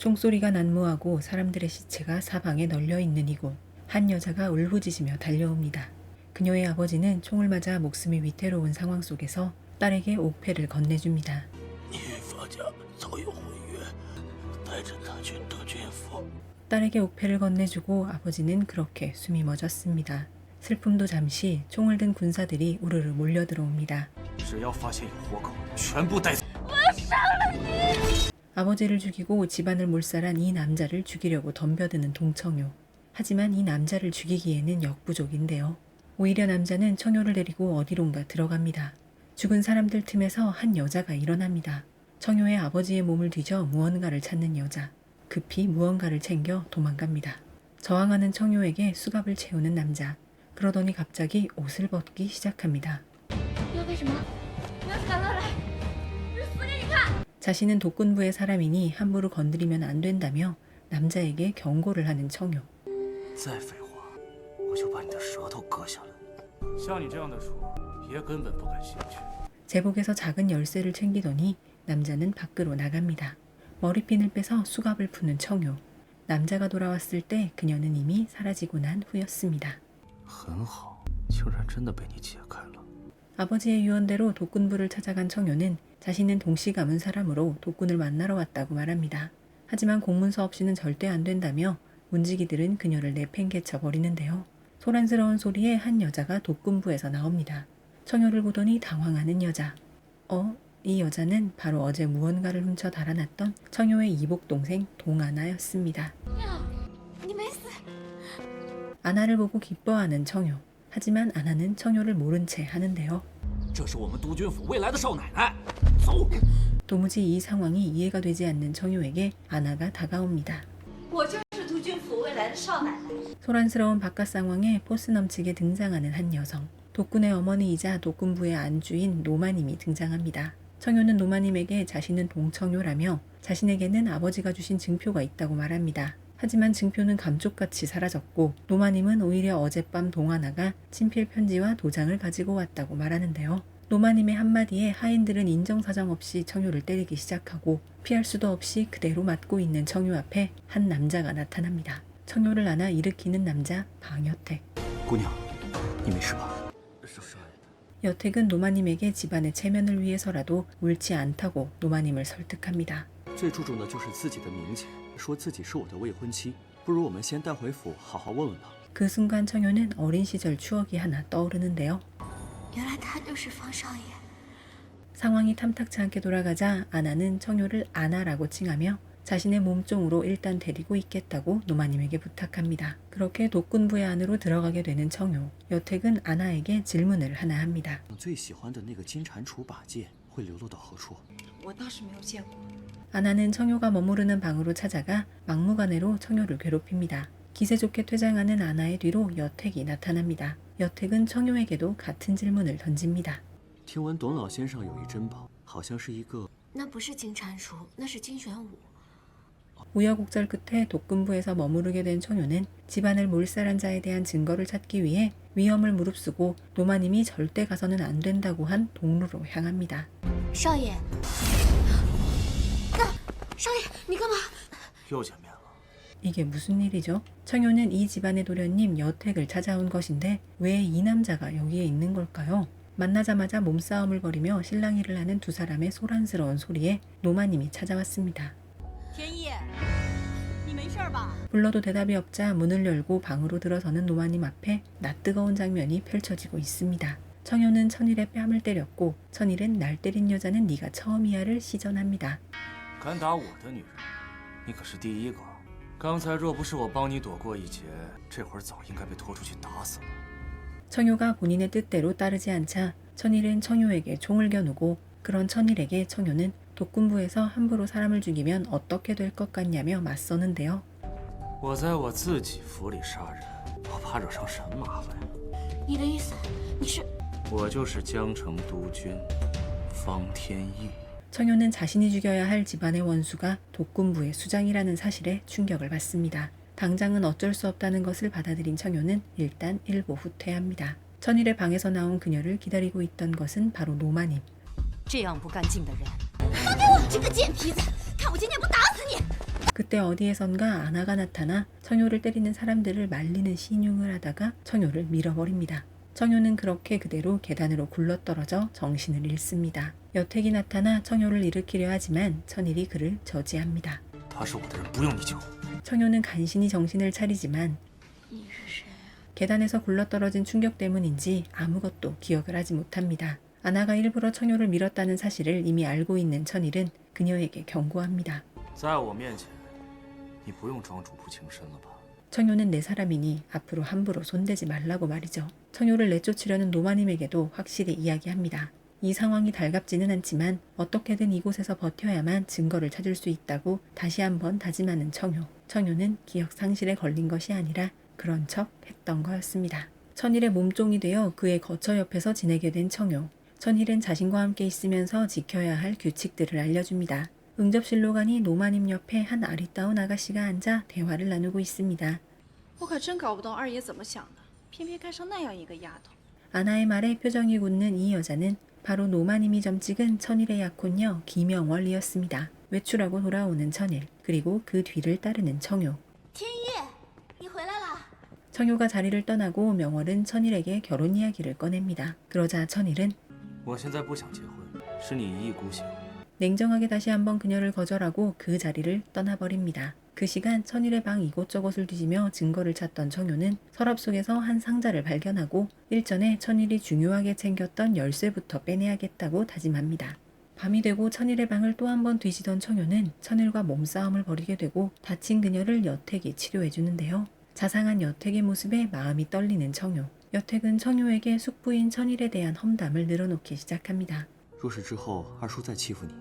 총소리가 난무하고 사람들의 시체가 사방에 널려 있는 이곳. 한 여자가 울부짖으며 달려옵니다. 그녀의 아버지는 총을 맞아 목숨이 위태로운 상황 속에서 딸에게 옥패를 건네줍니다. 딸에게 옥패를 건네주고 아버지는 그렇게 숨이 멎었습니다. 슬픔도 잠시 총을 든 군사들이 우르르 몰려들어옵니다. 아버지를 죽이고 집안을 몰살한 이 남자를 죽이려고 덤벼드는 동청요. 하지만 이 남자를 죽이기에는 역부족인데요. 오히려 남자는 청요를 데리고 어디론가 들어갑니다. 죽은 사람들 틈에서 한 여자가 일어납니다. 청요의 아버지의 몸을 뒤져 무언가를 찾는 여자. 급히 무언가를 챙겨 도망갑니다. 저항하는 청요에게 수갑을 채우는 남자. 그러더니 갑자기 옷을 벗기 시작합니다. 자신은 독군부의 사람이니 함부로 건드리면 안 된다며 남자에게 경고를 하는 청요. 제복에서 작은 열쇠를 챙기더니 남자는 밖으로 나갑니다. 머리핀을 빼서 수갑을 푸는 청요. 남자가 돌아왔을 때 그녀는 이미 사라지고 난 후였습니다. 아버지의 유언대로 독군부를 찾아간 청요는 자신은 동시 가문 사람으로 독군을 만나러 왔다고 말합니다. 하지만 공문서 없이는 절대 안 된다며 문지기들은 그녀를 내팽개쳐 버리는데요. 소란스러운 소리에 한 여자가 독군부에서 나옵니다. 청요를 보더니 당황하는 여자. 이 여자는 바로 어제 무언가를 훔쳐 달아났던 청요의 이복 동생 동아나였습니다. 아나를 보고 기뻐하는 청요. 하지만 아나는 청요를 모른 채 하는데요. 도무지 이 상황이 이해가 되지 않는 청요에게 아나가 다가옵니다. 소란스러운 바깥 상황에 포스 넘치게 등장하는 한 여성. 독군의 어머니이자 독군부의 안주인 노마님이 등장합니다. 청요는 노마님에게 자신은 동청요라며 자신에게는 아버지가 주신 증표가 있다고 말합니다. 하지만 증표는 감쪽같이 사라졌고 노마님은 오히려 어젯밤 동아나가 친필 편지와 도장을 가지고 왔다고 말하는데요. 노마님의 한마디에 하인들은 인정사정 없이 청요를 때리기 시작하고 피할 수도 없이 그대로 맞고 있는 청요 앞에 한 남자가 나타납니다. 청요를 안아 일으키는 남자 방여택. 여택은 노마님에게 집안의 체면을 위해서라도 옳지 않다고 노마님을 설득합니다. 그 순간 청요는 어린 시절 추억이 하나 떠오르는데요. 상황이 탐탁치 않게 돌아가자 아나는 청요를 아나라고 칭하며 자신의 몸종으로 일단 데리고 있겠다고 노마님에게 부탁합니다. 그렇게 독군부의 안으로 들어가게 되는 청요. 여택은 아나에게 질문을 하나 합니다. 아나는 청요가 머무르는 방으로 찾아가 막무가내로 청요를 괴롭힙니다. 기세 좋게 퇴장하는 아나의 뒤로 여택이 나타납니다. 여택은 청요에게도 같은 질문을 던집니다. 우여곡절 끝에 독군부에서 머무르게 된 청요는 집안을 몰살한 자에 대한 증거를 찾기 위해 위험을 무릅쓰고 노마님이 절대 가서는 안 된다고 한 동루로 향합니다. 이게 무슨 일이죠? 청요는 이 집안의 도련님 여택을 찾아온 것인데 왜 이 남자가 여기에 있는 걸까요? 만나자마자 몸싸움을 벌이며 실랑이를 하는 두 사람의 소란스러운 소리에 노마님이 찾아왔습니다. 불러도 대답이 없자 문을 열고 방으로 들어서는 노마님 앞에 낯뜨거운 장면이 펼쳐지고 있습니다. 청요는 천일의 뺨을 때렸고 천일은 날 때린 여자는 네가 처음이야를 시전합니다. 청요가 본인의 뜻대로 따르지 않자 천일은 청요에게 총을 겨누고 그런 천일에게 청요는 독군부에서 함부로 사람을 죽이면 어떻게 될 것 같냐며 맞서는데요. 청요는 자신이 죽여야 할 집안의 원수가 독군부의 수장이라는 사실에 충격을 받습니다. 당장은 어쩔 수 없다는 것을 받아들인 청요는 일단 일보 후퇴합니다. 천일의 방에서 나온 그녀를 기다리고 있던 것은 바로 노마님. 그 그때 어디에선가 아나가 나타나 청요를 때리는 사람들을 말리는 신용을 하다가 청요를 밀어버립니다. 청요는 그렇게 그대로 계단으로 굴러떨어져 정신을 잃습니다. 여택이 나타나 청요를 일으키려 하지만 천일이 그를 저지합니다. 他是我的人，不用你救。 청요는 간신히 정신을 차리지만 계단에서 굴러떨어진 충격 때문인지 아무것도 기억을 하지 못합니다. 아나가 일부러 청요를 밀었다는 사실을 이미 알고 있는 천일은 그녀에게 경고합니다. 在我面前，你不用装主仆情深了吧？ 청요는 내 사람이니 앞으로 함부로 손대지 말라고 말이죠. 청요를 내쫓으려는 노마님에게도 확실히 이야기합니다. 이 상황이 달갑지는 않지만 어떻게든 이곳에서 버텨야만 증거를 찾을 수 있다고 다시 한번 다짐하는 청요. 청요는 기억 상실에 걸린 것이 아니라 그런 척 했던 거였습니다. 천일의 몸종이 되어 그의 거처 옆에서 지내게 된 청요. 천일은 자신과 함께 있으면서 지켜야 할 규칙들을 알려줍니다. 응접실로 가니 노마님 옆에 한 아리따운 아가씨가 앉아 대화를 나누고 있습니다. 我可真搞不懂二爷怎么想的，偏偏看上那样一个丫头。 아나의 말에 표정이 굳는 이 여자는 바로 노마님이 점찍은 천일의 약혼녀 김영월이었습니다. 외출하고 돌아오는 천일, 그리고 그 뒤를 따르는 청요. 天意，你回来了。 청요가 자리를 떠나고 명월은 천일에게 결혼 이야기를 꺼냅니다. 그러자 천일은 我现在不想结婚，是你一意孤行。 냉정하게 다시 한번 그녀를 거절하고 그 자리를 떠나버립니다. 그 시간 천일의 방 이곳저곳을 뒤지며 증거를 찾던 청요는 서랍 속에서 한 상자를 발견하고 일전에 천일이 중요하게 챙겼던 열쇠부터 빼내야겠다고 다짐합니다. 밤이 되고 천일의 방을 또 한 번 뒤지던 청요는 천일과 몸싸움을 벌이게 되고 다친 그녀를 여택이 치료해주는데요. 자상한 여택의 모습에 마음이 떨리는 청요. 여택은 청요에게 숙부인 천일에 대한 험담을 늘어놓기 시작합니다. 若是之后二叔再欺负你，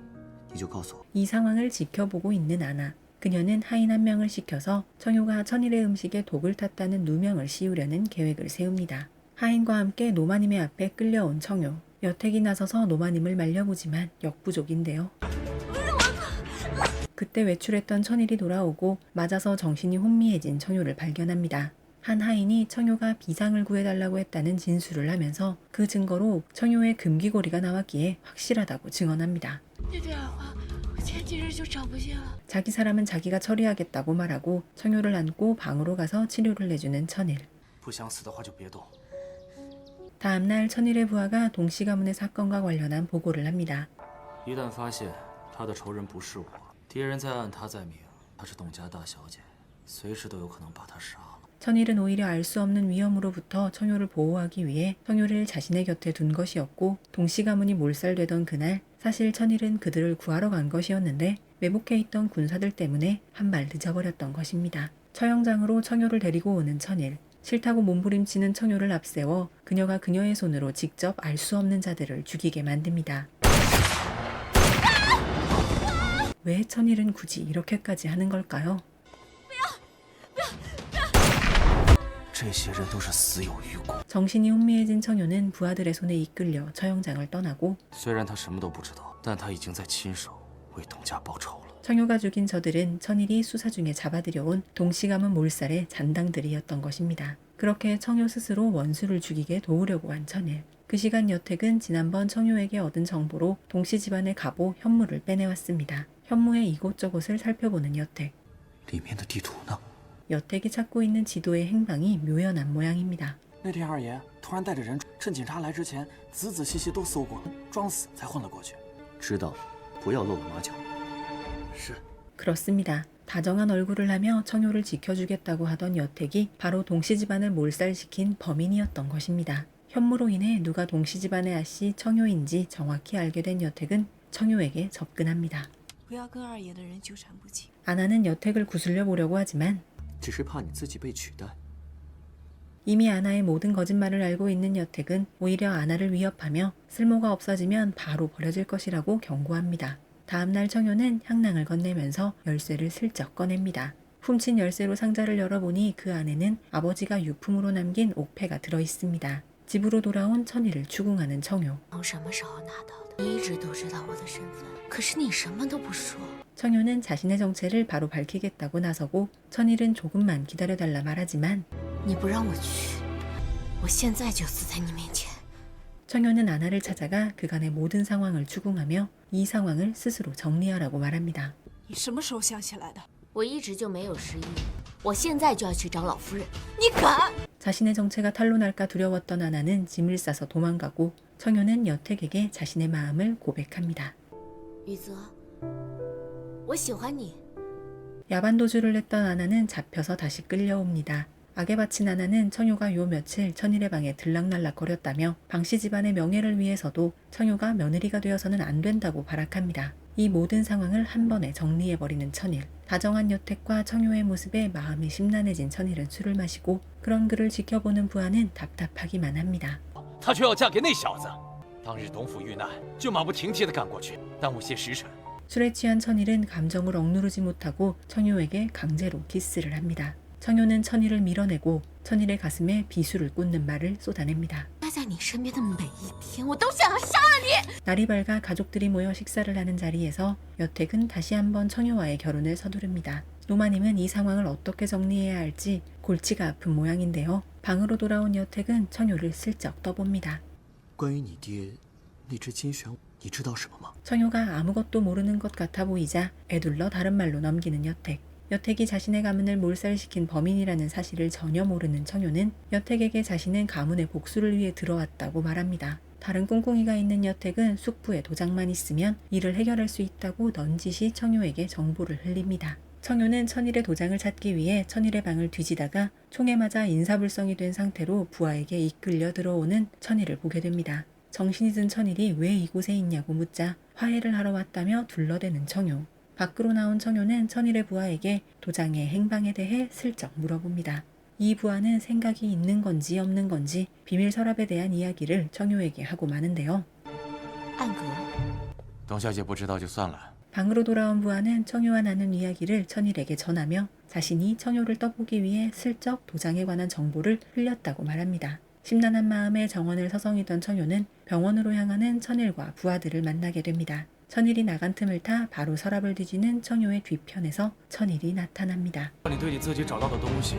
你就告诉我。 이 상황을 지켜보고 있는 아나. 그녀는 하인 한 명을 시켜서 청요가 천일의 음식에 독을 탔다는 누명을 씌우려는 계획을 세웁니다. 하인과 함께 노마님의 앞에 끌려온 청요. 여택이 나서서 노마님을 말려보지만 역부족인데요. 그때 외출했던 천일이 돌아오고 맞아서 정신이 혼미해진 청요를 발견합니다. 한 하인이 청요가 비상을 구해달라고 했다는 진술을 하면서 그 증거로 청요의 금귀고리가 나왔기에 확실하다고 증언합니다. 那对耳环，我前几日就找不见了。 자기 사람은 자기가 처리하겠다고 말하고 청요를 안고 방으로 가서 치료를 내주는 천일. 不想死的话就别动。 다음날 천일의 부하가 동씨 가문의 사건과 관련한 보고를 합니다. 一旦发现他的仇人不是我，敌人在暗，他在明，她是董家大小姐，随时都有可能把她杀了。 천일은 오히려 알 수 없는 위험으로부터 청요를 보호하기 위해 청요를 자신의 곁에 둔 것이었고 동씨 가문이 몰살되던 그날 사실 천일은 그들을 구하러 간 것이었는데 매복해 있던 군사들 때문에 한 발 늦어버렸던 것입니다. 처형장으로 청요를 데리고 오는 천일. 싫다고 몸부림치는 청요를 앞세워 그녀가 그녀의 손으로 직접 알 수 없는 자들을 죽이게 만듭니다. 왜 천일은 굳이 이렇게까지 하는 걸까요? 这些人都是死有余辜。 정신이 혼미해진 청요는 부하들의 손에 이끌려 처형장을 떠나고 虽然他什么都不知道，但他已经在亲手为董家报仇了。 청요가 죽인 저들은 천일이 수사 중에 잡아들여온 동씨 가문 몰살의 잔당들이었던 것입니다. 그렇게 청요 스스로 원수를 죽이게 도우려고 한 천일. 그 시간 여택은 지난번 청요에게 얻은 정보로 동씨 집안의 갑오 현무를 빼내왔습니다. 현무의 이곳저곳을 살펴보는 여택. 里面的地图呢？ 여택이 찾고 있는 지도의 행방이 묘연한 모양입니다. 那天二爷突然带着人，趁警察来之前，仔仔细细都搜过，装死才混了过去。知道，不要露了马脚。是。 그렇습니다. 다정한 얼굴을 하며 청요를 지켜주겠다고 하던 여택이 바로 동씨 집안을 몰살시킨 범인이었던 것입니다. 현무로 인해 누가 동씨 집안의 아씨 청요인지 정확히 알게 된 여택은 청요에게 접근합니다. 不要跟二爷的人纠缠不清。 아나는 여택을 구슬려 보려고 하지만 只是怕你自己被取代。 이미 아나의 모든 거짓말을 알고 있는 여택은 오히려 아나를 위협하며 쓸모가 없어지면 바로 버려질 것이라고 경고합니다. 다음날 청요는 향랑을 건네면서 열쇠를 슬쩍 꺼냅니다. 훔친 열쇠로 상자를 열어보니 그 안에는 아버지가 유품으로 남긴 옥패가 들어있습니다. 집으로 돌아온 천일을 추궁하는 청요. 从什么时候拿到的？你一直都知道我的身份，可是你什么都不说。 청요는 자신의 정체를 바로 밝히겠다고 나서고 천일은 조금만 기다려달라 말하지만 你不让我去，我现在就死在你面前。 청요는 아나를 찾아가 그간의 모든 상황을 추궁하며 이 상황을 스스로 정리하라고 말합니다. 你什么时候想起来的？我一直就没有失忆，我现在就要去找老夫人。你敢？ 자신의 정체가 탄로날까 두려웠던 아나는 짐을 싸서 도망가고 청효는 여택에게 자신의 마음을 고백합니다. 雨泽，我喜欢你。 야반도주를 했던 아나는 잡혀서 다시 끌려옵니다. 악에 바친 아나는 청효가 요 며칠 천일의 방에 들락날락거렸다며 방씨 집안의 명예를 위해서도 청효가 며느리가 되어서는 안 된다고 발악합니다. 이 모든 상황을 한 번에 정리해버리는 천일. 다정한 여택과 청효의 모습에 마음이 심란해진 천일은 술을 마시고 그런 그를 지켜보는 부하는 답답하기만 합니다. 她却要嫁给那小子。当日董府遇难，就马不停蹄地赶过去，耽误些时辰。 술에 취한 천일은 감정을 억누르지 못하고 청효에게 강제로 키스를 합니다. 청효는 천일을 밀어내고 천일의 가슴에 비수를 꽂는 말을 쏟아냅니다. 待在你身边的每一天，我都想要杀了你。 날이 밝아 가족들이 모여 식사를 하는 자리에서 여택은 다시 한번 청효와의 결혼을 서두릅니다. 노마님은 이 상황을 어떻게 정리해야 할지 골치가 아픈 모양인데요. 방으로 돌아온 여택은 청효를 슬쩍 떠봅니다. 关于你爹那只金玄武，你知道什么吗？ 청효가 아무것도 모르는 것 같아 보이자 애둘러 다른 말로 넘기는 여택. 여택이 자신의 가문을 몰살시킨 범인이라는 사실을 전혀 모르는 청효는 여택에게 자신은 가문의 복수를 위해 들어왔다고 말합니다. 다른 꿍꿍이가 있는 여택은 숙부의 도장만 있으면 일을 해결할 수 있다고 넌지시 청효에게 정보를 흘립니다. 청효는 천일의 도장을 찾기 위해 천일의 방을 뒤지다가 총에 맞아 인사불성이 된 상태로 부하에게 이끌려 들어오는 천일을 보게 됩니다. 정신이 든 천일이 왜 이곳에 있냐고 묻자 화해를 하러 왔다며 둘러대는 청효. 밖으로 나온 청효는 천일의 부하에게 도장의 행방에 대해 슬쩍 물어봅니다. 이 부하는 생각이 있는 건지 없는 건지 비밀 서랍에 대한 이야기를 청효에게 하고 마는데요. 暗格，董小姐不知道就算了。 방으로 돌아온 부하는 청효와 나눈 이야기를 천일에게 전하며 자신이 청효를 떠보기 위해 슬쩍 도장에 관한 정보를 흘렸다고 말합니다. 심란한 마음에 정원을 서성이던 청효는 병원으로 향하는 천일과 부하들을 만나게 됩니다. 천일이 나간 틈을 타 바로 서랍을 뒤지는 청효의 뒤편에서 천일이 나타납니다. 你对你自己找到的东西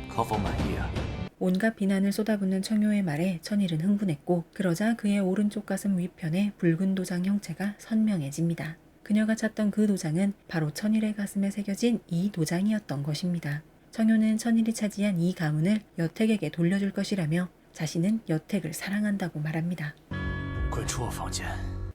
可否满意啊？ 온갖 비난을 쏟아붓는 청효의 말에 천일은 흥분했고 그러자 그의 오른쪽 가슴 위편에 붉은 도장 형체가 선명해집니다. 그녀가 찾던 그 도장은 바로 천일의 가슴에 새겨진 이 도장이었던 것입니다. 청효는 천일이 차지한 이 가문을 여택에게 돌려줄 것이라며 자신은 여택을 사랑한다고 말합니다. 滚出我房间！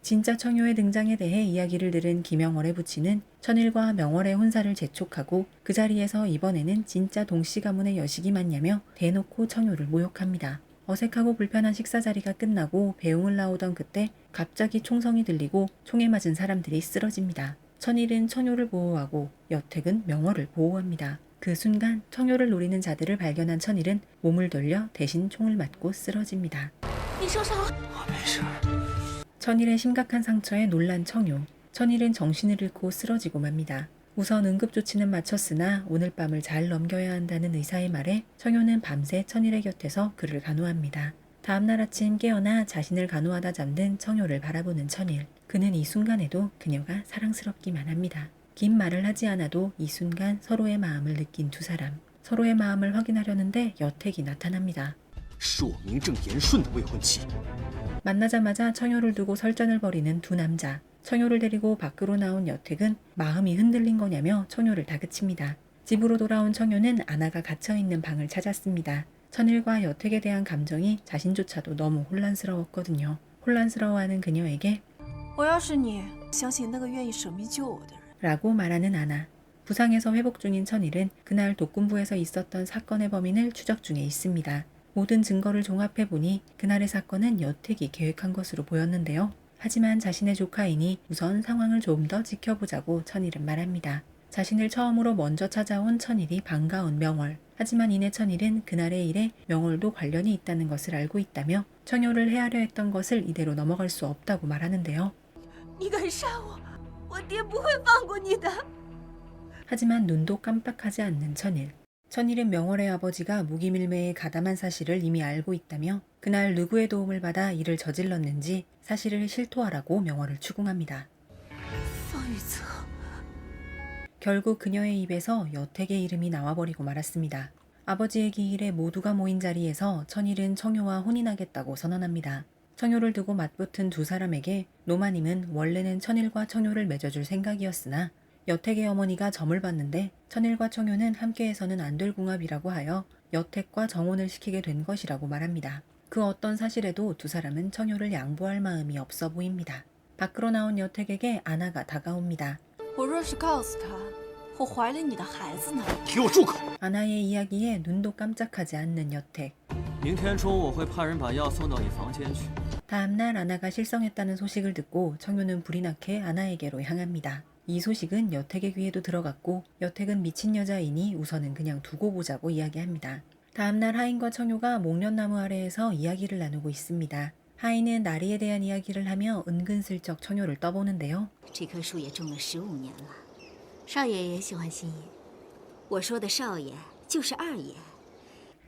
진짜 청효의 등장에 대해 이야기를 들은 김영월의 부친은 천일과 명월의 혼사를 재촉하고 그 자리에서 이번에는 진짜 동씨 가문의 여식이 맞냐며 대놓고 청효를 모욕합니다. 어색하고 불편한 식사 자리가 끝나고 배웅을 나오던 그때 갑자기 총성이 들리고 총에 맞은 사람들이 쓰러집니다. 천일은 청효를 보호하고 여택은 명월을 보호합니다. 그 순간 청효를 노리는 자들을 발견한 천일은 몸을 돌려 대신 총을 맞고 쓰러집니다. 你受伤了。我没事。 천일의 심각한 상처에 놀란 청효. 천일은 정신을 잃고 쓰러지고 맙니다. 우선 응급조치는 마쳤으나 오늘 밤을 잘 넘겨야 한다는 의사의 말에 청효는 밤새 천일의 곁에서 그를 간호합니다. 다음날 아침 깨어나 자신을 간호하다 잠든 청효를 바라보는 천일. 그는 이 순간에도 그녀가 사랑스럽기만 합니다. 긴 말을 하지 않아도 이 순간 서로의 마음을 느낀 두 사람. 서로의 마음을 확인하려는데 여택이 나타납니다. 是我名正言顺的未婚妻。 만나자마자 청효를 두고 설전을 벌이는 두 남자. 청효를 데리고 밖으로 나온 여택은 마음이 흔들린 거냐며 청효를 다그칩니다. 집으로 돌아온 청효는 아나가 갇혀있는 방을 찾았습니다. 천일과 여택에 대한 감정이 자신조차도 너무 혼란스러웠거든요. 혼란스러워하는 그녀에게 我要是你，相信那个愿意舍命救我的人。 라고 말하는 아나. 부상에서 회복 중인 천일은 그날 독군부에서 있었던 사건의 범인을 추적 중에 있습니다. 모든 증거를 종합해보니 그날의 사건은 여택이 계획한 것으로 보였는데요. 하지만 자신의 조카이니 우선 상황을 좀 더 지켜보자고 천일은 말합니다. 자신을 처음으로 먼저 찾아온 천일이 반가운 명월. 하지만 이내 천일은 그날의 일에 명월도 관련이 있다는 것을 알고 있다며 청효를 해하려 했던 것을 이대로 넘어갈 수 없다고 말하는데요. 你敢杀我，我爹不会放过你的。 하지만 눈도 깜빡하지 않는 천일. 천일은 명월의 아버지가 무기밀매에 가담한 사실을 이미 알고 있다며 그날 누구의 도움을 받아 이를 저질렀는지 사실을 실토하라고 명월을 추궁합니다. 方雨泽， 결국 그녀의 입에서 여택의 이름이 나와버리고 말았습니다. 아버지의 기일에 모두가 모인 자리에서 천일은 청효와 혼인하겠다고 선언합니다. 청효를 두고 맞붙은 두 사람에게 노마님은 원래는 천일과 청효를 맺어줄 생각이었으나 여택의 어머니가 점을 봤는데 천일과 청요는 함께해서는 안 될 궁합이라고 하여 여택과 정혼을 시키게 된 것이라고 말합니다. 그 어떤 사실에도 두 사람은 청요를 양보할 마음이 없어 보입니다. 밖으로 나온 여택에게 아나가 다가옵니다. 我若是告诉他我怀了你的孩子呢？ 给我住口！ 아나의 이야기에 눈도 깜짝하지 않는 여택. 明天中午我会派人把药送到你房间去。 다음날 아나가 실성했다는 소식을 듣고 청요는 불이 나게 아나에게로 향합니다. 이 소식은 여택의 귀에도 들어갔고 여택은 미친 여자이니 우선은 그냥 두고 보자고 이야기합니다. 다음날 하인과 청요가 목련나무 아래에서 이야기를 나누고 있습니다. 하인은 나리에 대한 이야기를 하며 은근슬쩍 청요를 떠보는데요. 这棵树也种了15年了，少爷也喜欢新野。我说的少爷就是二爷。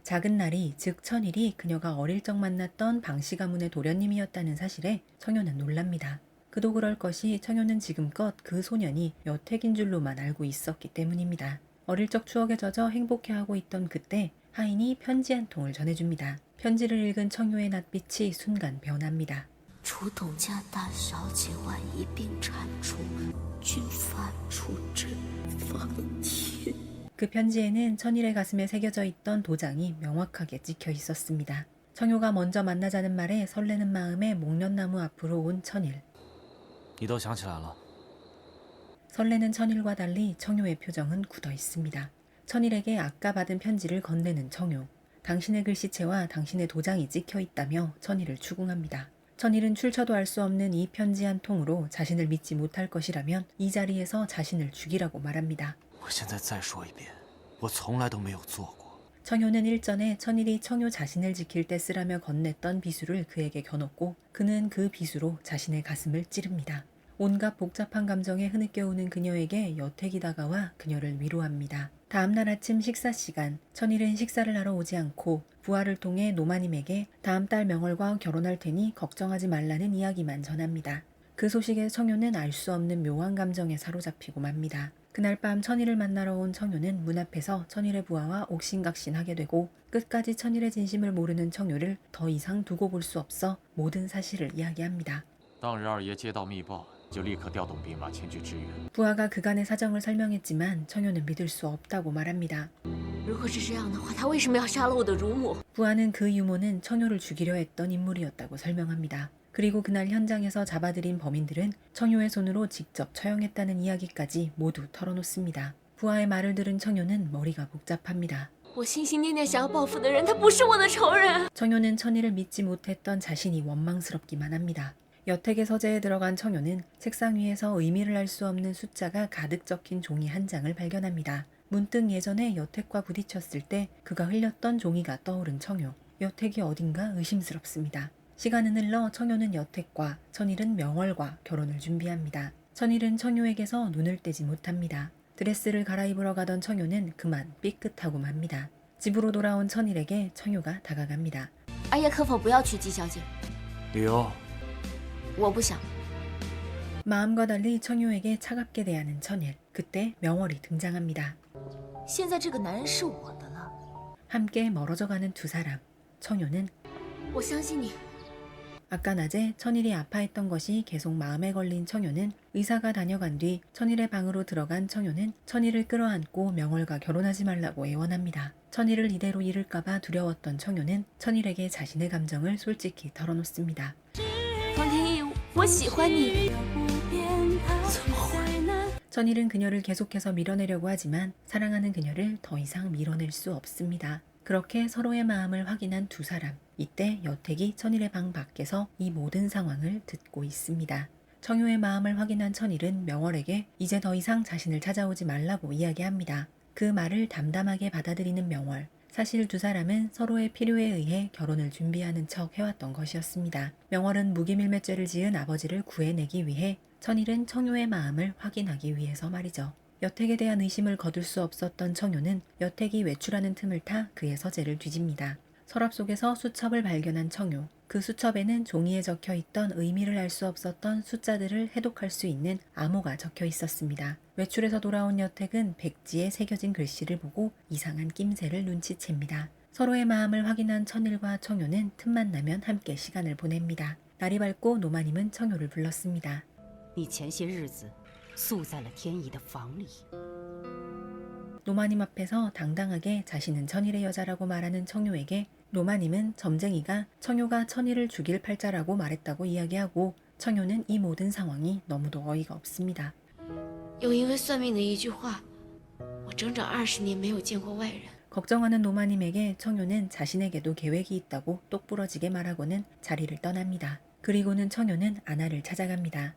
작은 나리, 즉 천일이 그녀가 어릴 적 만났던 방씨 가문의 도련님이었다는 사실에 청요는 놀랍니다. 그도 그럴 것이 청요는 지금껏 그 소년이 여택인 줄로만 알고 있었기 때문입니다. 어릴 적 추억에 젖어 행복해하고 있던 그때 하인이 편지 한 통을 전해줍니다. 편지를 읽은 청요의 낯빛이 순간 변합니다. 楚董家大小姐万一病产出，军法处置方天。 그 편지에는 천일의 가슴에 새겨져 있던 도장이 명확하게 찍혀 있었습니다. 청요가 먼저 만나자는 말에 설레는 마음에 목련나무 앞으로 온 천일. 你都想起来了？ 설레는 천일과 달리 청요의 표정은 굳어 있습니다. 천일에게 아까 받은 편지를 건네는 청요. 당신의 글씨체와 당신의 도장이 찍혀 있다며 천일을 추궁합니다. 천일은 출처도 알 수 없는 이 편지 한 통으로 자신을 믿지 못할 것이라면 이 자리에서 자신을 죽이라고 말합니다. 我现在再说一遍，我从来都没有做过。 청요는 일전에 천일이 청요 자신을 지킬 때 쓰라며 건넸던 비수를 그에게 겨눴고 그는 그 비수로 자신의 가슴을 찌릅니다. 온갖 복잡한 감정에 흐느껴오는 그녀에게 여택이 다가와 그녀를 위로합니다. 다음날 아침 식사 시간, 천일은 식사를 하러 오지 않고 부하를 통해 노마님에게 다음 달 명월과 결혼할 테니 걱정하지 말라는 이야기만 전합니다. 그 소식에 청요는 알 수 없는 묘한 감정에 사로잡히고 맙니다. 그날 밤 천일을 만나러 온 청요는 문 앞에서 천일의 부하와 옥신각신하게 되고 끝까지 천일의 진심을 모르는 청요를 더 이상 두고 볼 수 없어 모든 사실을 이야기합니다. 当日二爷接到密报，就立刻调动兵马前去支援。 부하가 그간의 사정을 설명했지만 청요는 믿을 수 없다고 말합니다. 如果是这样的话，他为什么要杀了我的乳母？ 부하는 그 유모는 청요를 죽이려 했던 인물이었다고 설명합니다. 그리고 그날 현장에서 잡아들인 범인들은 청요의 손으로 직접 처형했다는 이야기까지 모두 털어놓습니다. 부하의 말을 들은 청요는 머리가 복잡합니다. 我心心念念想要报复的人，他不是我的仇人。 청요는 천일을 믿지 못했던 자신이 원망스럽기만 합니다. 여택의 서재에 들어간 청요는 책상 위에서 의미를 알 수 없는 숫자가 가득 적힌 종이 한 장을 발견합니다. 문득 예전에 여택과 부딪혔을 때 그가 흘렸던 종이가 떠오른 청요. 여택이 어딘가 의심스럽습니다. 시간은 흘러 청요는 여택과 천일은 명월과 결혼을 준비합니다. 천일은 청요에게서 눈을 떼지 못합니다. 드레스를 갈아입으러 가던 청요는 그만 삐끗하고 맙니다. 집으로 돌아온 천일에게 청요가 다가갑니다. 二爷可否不要娶姬小姐？理由？我不想。 마음과 달리 청요에게 차갑게 대하는 천일. 그때 명월이 등장합니다. 现在这个男人是我的了。 함께 멀어져가는 두 사람. 청요는 我相信你。 아까 낮에 천일이 아파했던 것이 계속 마음에 걸린 청요는 의사가 다녀간 뒤 천일의 방으로 들어간 청요는 천일을 끌어안고 명월과 결혼하지 말라고 애원합니다. 천일을 이대로 잃을까봐 두려웠던 청요는 천일에게 자신의 감정을 솔직히 털어놓습니다. 方天翼，我喜欢你。 천일은 그녀를 계속해서 밀어내려고 하지만 사랑하는 그녀를 더 이상 밀어낼 수 없습니다. 그렇게 서로의 마음을 확인한 두 사람. 이때 여택이 천일의 방 밖에서 이 모든 상황을 듣고 있습니다. 청요의 마음을 확인한 천일은 명월에게 이제 더 이상 자신을 찾아오지 말라고 이야기합니다. 그 말을 담담하게 받아들이는 명월. 사실 두 사람은 서로의 필요에 의해 결혼을 준비하는 척 해왔던 것이었습니다. 명월은 무기밀매죄를 지은 아버지를 구해내기 위해 천일은 청요의 마음을 확인하기 위해서 말이죠. 여택에 대한 의심을 거둘 수 없었던 청요는 여택이 외출하는 틈을 타 그의 서재를 뒤집니다. 서랍 속에서 수첩을 발견한 청요. 그 수첩에는 종이에 적혀있던 의미를 알 수 없었던 숫자들을 해독할 수 있는 암호가 적혀 있었습니다. 외출해서 돌아온 여택은 백지에 새겨진 글씨를 보고 이상한 낌새를 눈치챕니다. 서로의 마음을 확인한 천일과 청요는 틈만 나면 함께 시간을 보냅니다. 날이 밝고 노마님은 청요를 불렀습니다. 你前些日子宿在了天意的房里。 노마님 앞에서 당당하게 자신은 천일의 여자라고 말하는 청요에게 노마님은 점쟁이가 청요가 천일을 죽일 팔자라고 말했다고 이야기하고 청요는 이 모든 상황이 너무도 어이가 없습니다. 又因为算命的一句话，我整整20年没有见过外人。 걱정하는 노마님에게 청요는 자신에게도 계획이 있다고 똑부러지게 말하고는 자리를 떠납니다. 그리고는 청요는 아나를 찾아갑니다.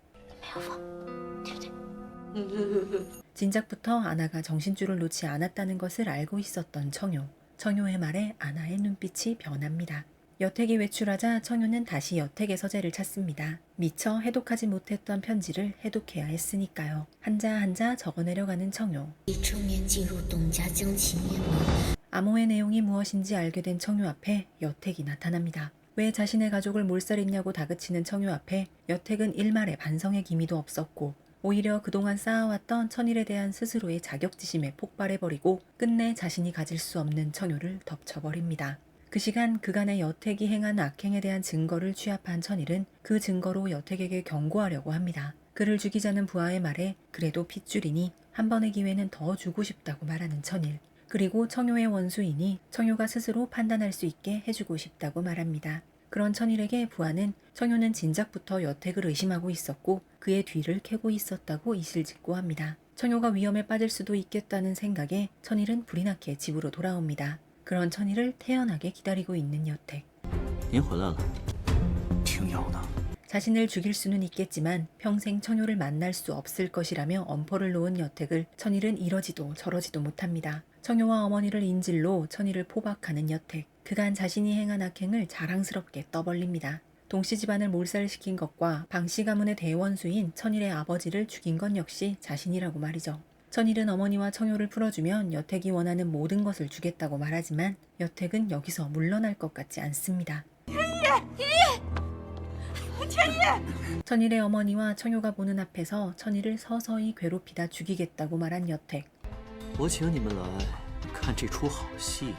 진작부터 아나가 정신줄을 놓지 않았다는 것을 알고 있었던 청요. 청요의 말에 아나의 눈빛이 변합니다. 여택이 외출하자 청요는 다시 여택의 서재를 찾습니다. 미처 해독하지 못했던 편지를 해독해야 했으니까요. 한자 한자 적어내려가는 청요. 正面进入董家将其灭门。 암호의 내용이 무엇인지 알게 된 청요 앞에 여택이 나타납니다. 왜 자신의 가족을 몰살했냐고 다그치는 청요 앞에 여택은 일말의 반성의 기미도 없었고 오히려 그동안 쌓아왔던 천일에 대한 스스로의 자격지심에 폭발해버리고 끝내 자신이 가질 수 없는 청요를 덮쳐버립니다. 그 시간 그간의 여택이 행한 악행에 대한 증거를 취합한 천일은 그 증거로 여택에게 경고하려고 합니다. 그를 죽이자는 부하의 말에 그래도 핏줄이니 한 번의 기회는 더 주고 싶다고 말하는 천일. 그리고 청요의 원수이니 청요가 스스로 판단할 수 있게 해주고 싶다고 말합니다. 그런 천일에게 부하는 청요는 진작부터 여택을 의심하고 있었고 그의 뒤를 캐고 있었다고 이실직고 합니다. 청요가 위험에 빠질 수도 있겠다는 생각에 천일은 불이 나게 집으로 돌아옵니다. 그런 천일을 태연하게 기다리고 있는 여택. 您回来了。挺有的。 자신을 죽일 수는 있겠지만 평생 청요를 만날 수 없을 것이라며 엄포를 놓은 여택을 천일은 이러지도 저러지도 못합니다. 청요와 어머니를 인질로 천일을 포박하는 여택. 그간 자신이 행한 악행을 자랑스럽게 떠벌립니다. 동씨 집안을 몰살시킨 것과 방씨 가문의 대원수인 천일의 아버지를 죽인 건 역시 자신이라고 말이죠. 천일은 어머니와 청요를 풀어주면 여택이 원하는 모든 것을 주겠다고 말하지만 여택은 여기서 물러날 것 같지 않습니다. 천일의 어머니와 청요가 보는 앞에서 천일을 서서히 괴롭히다 죽이겠다고 말한 여택. 我请你们来看这出好戏的。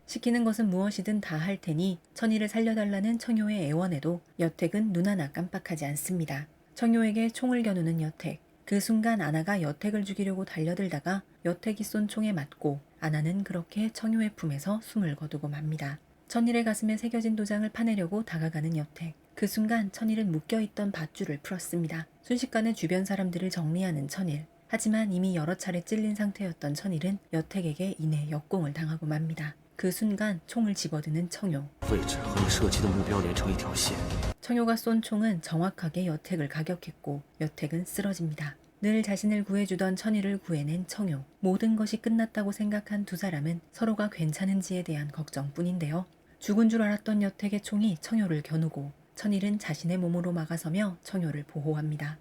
시키는 것은 무엇이든 다 할 테니 천일을 살려달라는 청요의 애원에도 여택은 눈 하나 깜빡하지 않습니다. 청요에게 총을 겨누는 여택. 그 순간 아나가 여택을 죽이려고 달려들다가 여택이 쏜 총에 맞고 아나는 그렇게 청요의 품에서 숨을 거두고 맙니다. 천일의 가슴에 새겨진 도장을 파내려고 다가가는 여택. 그 순간 천일은 묶여있던 밧줄을 풀었습니다. 순식간에 주변 사람들을 정리하는 천일. 하지만 이미 여러 차례 찔린 상태였던 천일은 여택에게 이내 역공을 당하고 맙니다. 그 순간 총을 집어드는 청요. 位置和你射击的目标连成一条线。 청요가 쏜 총은 정확하게 여택을 가격했고 여택은 쓰러집니다. 늘 자신을 구해주던 천일을 구해낸 청요. 모든 것이 끝났다고 생각한 두 사람은 서로가 괜찮은지에 대한 걱정뿐인데요. 죽은 줄 알았던 여택의 총이 청요를 겨누고 천일은 자신의 몸으로 막아서며 청요를 보호합니다.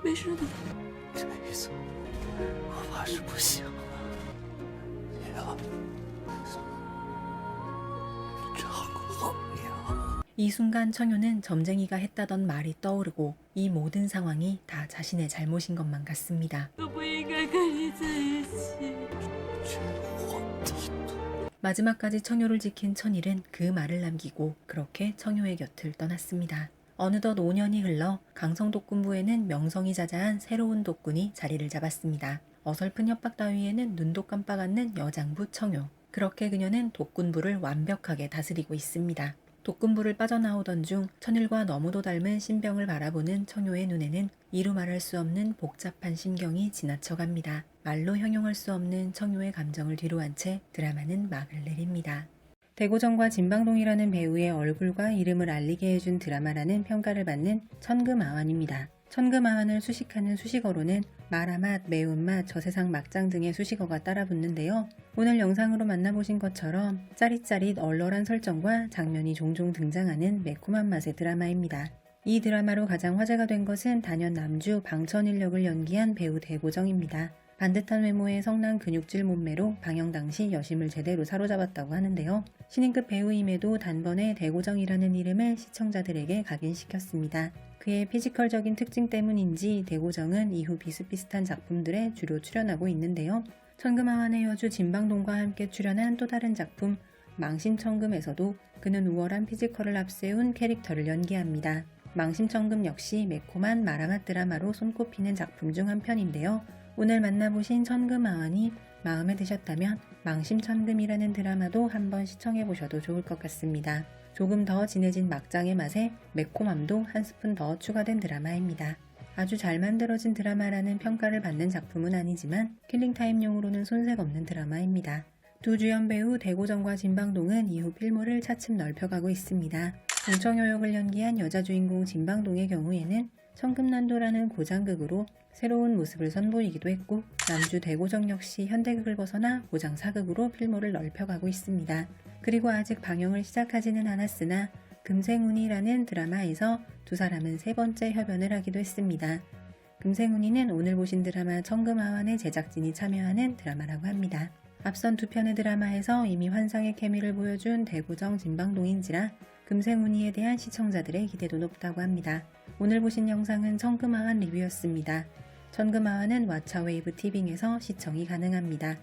没事的。这一次，我怕是不行了。你要照顾好娘。 이 순간 청요는 점쟁이가 했다던 말이 떠오르고 이 모든 상황이 다 자신의 잘못인 것만 같습니다. 都不应该跟你在一起。 마지막까지 청요를 지킨 천일은 그 말을 남기고 그렇게 청요의 곁을 떠났습니다. 어느덧 5년이 흘러 강성독군부에는 명성이 자자한 새로운 독군이 자리를 잡았습니다. 어설픈 협박 따위에는 눈도 깜빡 않는 여장부 청요. 그렇게 그녀는 독군부를 완벽하게 다스리고 있습니다. 독군부를 빠져나오던 중 천일과 너무도 닮은 신병을 바라보는 청요의 눈에는 이루 말할 수 없는 복잡한 심경이 지나쳐갑니다. 말로 형용할 수 없는 청요의 감정을 뒤로한 채 드라마는 막을 내립니다. 대고정과 진방동이라는 배우의 얼굴과 이름을 알리게 해준 드라마라는 평가를 받는 천금아환입니다. 천금아환을 수식하는 수식어로는 마라맛, 매운맛, 저세상 막장 등의 수식어가 따라붙는데요. 오늘 영상으로 만나보신 것처럼 짜릿짜릿 얼얼한 설정과 장면이 종종 등장하는 매콤한 맛의 드라마입니다. 이 드라마로 가장 화제가 된 것은 단연 남주 방천인력을 연기한 배우 대고정입니다. 반듯한 외모의 성난 근육질 몸매로 방영 당시 여심을 제대로 사로잡았다고 하는데요. 신인급 배우임에도 단번에 대고정이라는 이름을 시청자들에게 각인시켰습니다. 그의 피지컬적인 특징 때문인지 대고정은 이후 비슷비슷한 작품들에 주로 출연하고 있는데요. 천금아환의 여주 진방동과 함께 출연한 또 다른 작품 망신천금에서도 그는 우월한 피지컬을 앞세운 캐릭터를 연기합니다. 망심천금 역시 매콤한 마라맛 드라마로 손꼽히는 작품 중 한 편인데요. 오늘 만나보신 천금아완이 마음에 드셨다면 망심천금이라는 드라마도 한번 시청해보셔도 좋을 것 같습니다. 조금 더 진해진 막장의 맛에 매콤함도 한 스푼 더 추가된 드라마입니다. 아주 잘 만들어진 드라마라는 평가를 받는 작품은 아니지만 킬링타임용으로는 손색 없는 드라마입니다. 두 주연 배우 대고정과 진방동은 이후 필모를 차츰 넓혀가고 있습니다. 동청요 역을 연기한 여자 주인공 진방동의 경우에는 천금난도라는 고장극으로 새로운 모습을 선보이기도 했고, 남주 대고정 역시 현대극을 벗어나 고장 사극으로 필모를 넓혀가고 있습니다. 그리고 아직 방영을 시작하지는 않았으나 금생운이라는 드라마에서 두 사람은 세 번째 협연을 하기도 했습니다. 금생운이는 오늘 보신 드라마 천금아완의 제작진이 참여하는 드라마라고 합니다. 앞선 두 편의 드라마에서 이미 환상의 케미를 보여준 대고정 진방동인지라 금생운이에 대한 시청자들의 기대도 높다고 합니다. 오늘 보신 영상은 천금아완 리뷰였습니다. 천금아완은 왓챠웨이브 티빙에서 시청이 가능합니다.